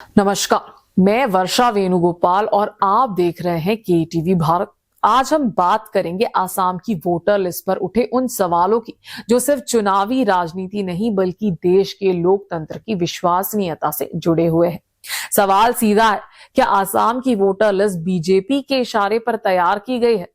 नमस्कार, मैं वर्षा वेणुगोपाल और आप देख रहे हैं केटीवी भारत। आज हम बात करेंगे आसाम की वोटर लिस्ट पर उठे उन सवालों की जो सिर्फ चुनावी राजनीति नहीं बल्कि देश के लोकतंत्र की विश्वसनीयता से जुड़े हुए हैं। सवाल सीधा है, क्या आसाम की वोटर लिस्ट बीजेपी के इशारे पर तैयार की गई है?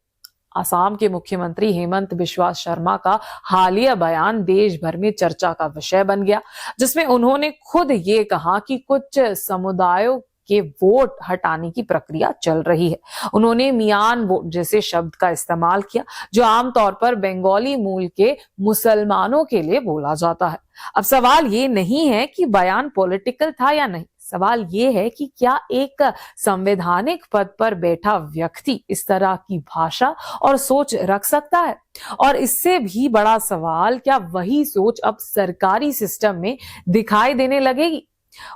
असम के मुख्यमंत्री हेमंत बिस्वा शर्मा का हालिया बयान देश भर में चर्चा का विषय बन गया, जिसमें उन्होंने खुद ये कहा कि कुछ समुदायों के वोट हटाने की प्रक्रिया चल रही है। उन्होंने मियान वोट जैसे शब्द का इस्तेमाल किया, जो आमतौर पर बंगाली मूल के मुसलमानों के लिए बोला जाता है। अब सवाल ये नहीं है कि बयान पॉलिटिकल था या नहीं, सवाल ये है कि क्या एक संवैधानिक पद पर बैठा व्यक्ति इस तरह की भाषा और सोच रख सकता है? और इससे भी बड़ा सवाल, क्या वही सोच अब सरकारी सिस्टम में दिखाई देने लगेगी?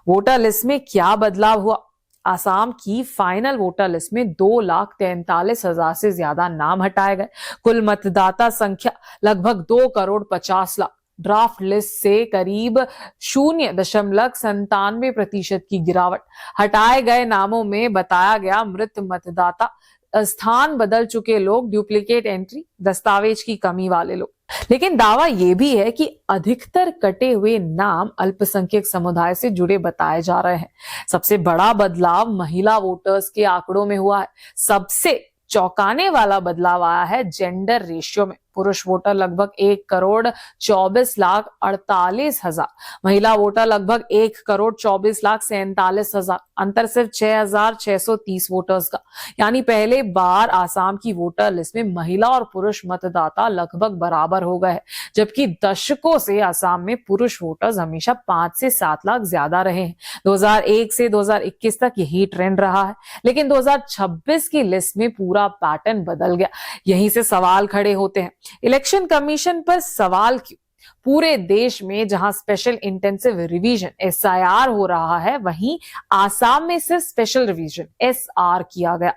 वोटर लिस्ट में क्या बदलाव हुआ? आसाम की फाइनल वोटर लिस्ट में 2,43,000 से ज्यादा नाम हटाए गए। कुल मतदाता संख्या लगभग 2,50,00,000। ड्राफ्ट लिस्ट से करीब 0.97% की गिरावट। हटाए गए नामों में बताया गया मृत मतदाता, स्थान बदल चुके लोग, डुप्लीकेट एंट्री, दस्तावेज की कमी वाले लोग। लेकिन दावा यह भी है कि अधिकतर कटे हुए नाम अल्पसंख्यक समुदाय से जुड़े बताए जा रहे हैं। सबसे बड़ा बदलाव महिला वोटर्स के आंकड़ों में हुआ है। सबसे चौंकाने वाला बदलाव आया है जेंडर रेशियो में। पुरुष वोटर लगभग 1,24,48,000, महिला वोटर लगभग 1,24,47,000। अंतर सिर्फ 6,630 वोटर्स का। यानी पहले बार आसाम की वोटर लिस्ट में महिला और पुरुष मतदाता लगभग बराबर हो गए हैं, जबकि दशकों से आसाम में पुरुष वोटर्स हमेशा 5 से 7 लाख ज्यादा रहे हैं। 2001 से 2021 तक यही ट्रेंड रहा है, लेकिन 2026 की लिस्ट में पूरा पैटर्न बदल गया। यहीं से सवाल खड़े होते हैं, इलेक्शन कमीशन पर सवाल क्यों? पूरे देश में जहां स्पेशल इंटेंसिव रिवीजन SIR हो रहा है, वहीं आसाम में सिर्फ स्पेशल रिवीजन SR किया गया।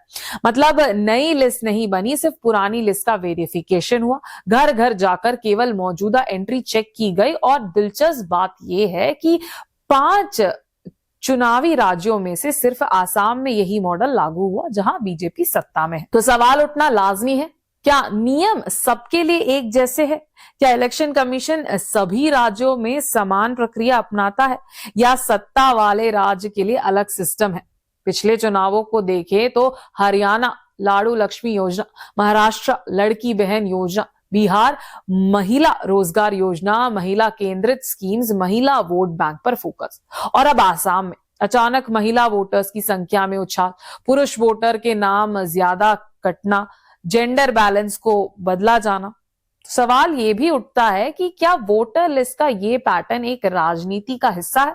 मतलब नई लिस्ट नहीं बनी, सिर्फ पुरानी लिस्ट का वेरिफिकेशन हुआ। घर घर जाकर केवल मौजूदा एंट्री चेक की गई। और दिलचस्प बात यह है कि 5 चुनावी राज्यों में से सिर्फ आसाम में यही मॉडल लागू हुआ जहां बीजेपी सत्ता में है। तो सवाल उठना लाजमी है, क्या नियम सबके लिए एक जैसे है? क्या इलेक्शन कमीशन सभी राज्यों में समान प्रक्रिया अपनाता है, या सत्ता वाले राज्य के लिए अलग सिस्टम है? पिछले चुनावों को देखें तो हरियाणा लाड़ू लक्ष्मी योजना, महाराष्ट्र लड़की बहन योजना, बिहार महिला रोजगार योजना, महिला केंद्रित स्कीम्स, महिला वोट बैंक पर फोकस। और अब आसाम में अचानक महिला वोटर्स की संख्या में उछाल, पुरुष वोटर के नाम ज्यादा कटना, जेंडर बैलेंस को बदला जाना। सवाल यह भी उठता है कि क्या वोटर लिस्ट का यह पैटर्न एक राजनीति का हिस्सा है?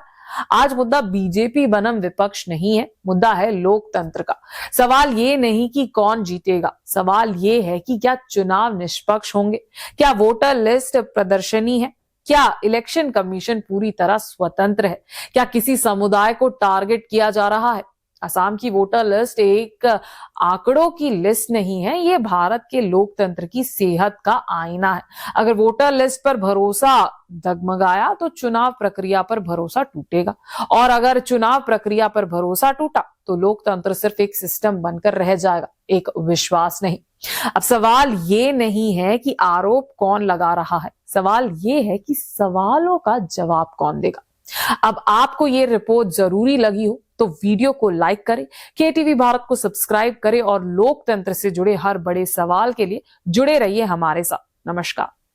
आज मुद्दा बीजेपी बनम विपक्ष नहीं है, मुद्दा है लोकतंत्र का। सवाल ये नहीं कि कौन जीतेगा, सवाल ये है कि क्या चुनाव निष्पक्ष होंगे, क्या वोटर लिस्ट प्रदर्शनी है, क्या इलेक्शन कमीशन पूरी तरह स्वतंत्र है, क्या किसी समुदाय को टारगेट किया जा रहा है? असम की वोटर लिस्ट एक आंकड़ों की लिस्ट नहीं है, ये भारत के लोकतंत्र की सेहत का आईना है। अगर वोटर लिस्ट पर भरोसा डगमगाया तो चुनाव प्रक्रिया पर भरोसा टूटेगा, और अगर चुनाव प्रक्रिया पर भरोसा टूटा तो लोकतंत्र सिर्फ एक सिस्टम बनकर रह जाएगा, एक विश्वास नहीं। अब सवाल ये नहीं है कि आरोप कौन लगा रहा है, सवाल ये है कि सवालों का जवाब कौन देगा। अब आपको ये रिपोर्ट जरूरी लगी हो तो वीडियो को लाइक करें, केटीवी भारत को सब्सक्राइब करें और लोकतंत्र से जुड़े हर बड़े सवाल के लिए जुड़े रहिए हमारे साथ। नमस्कार।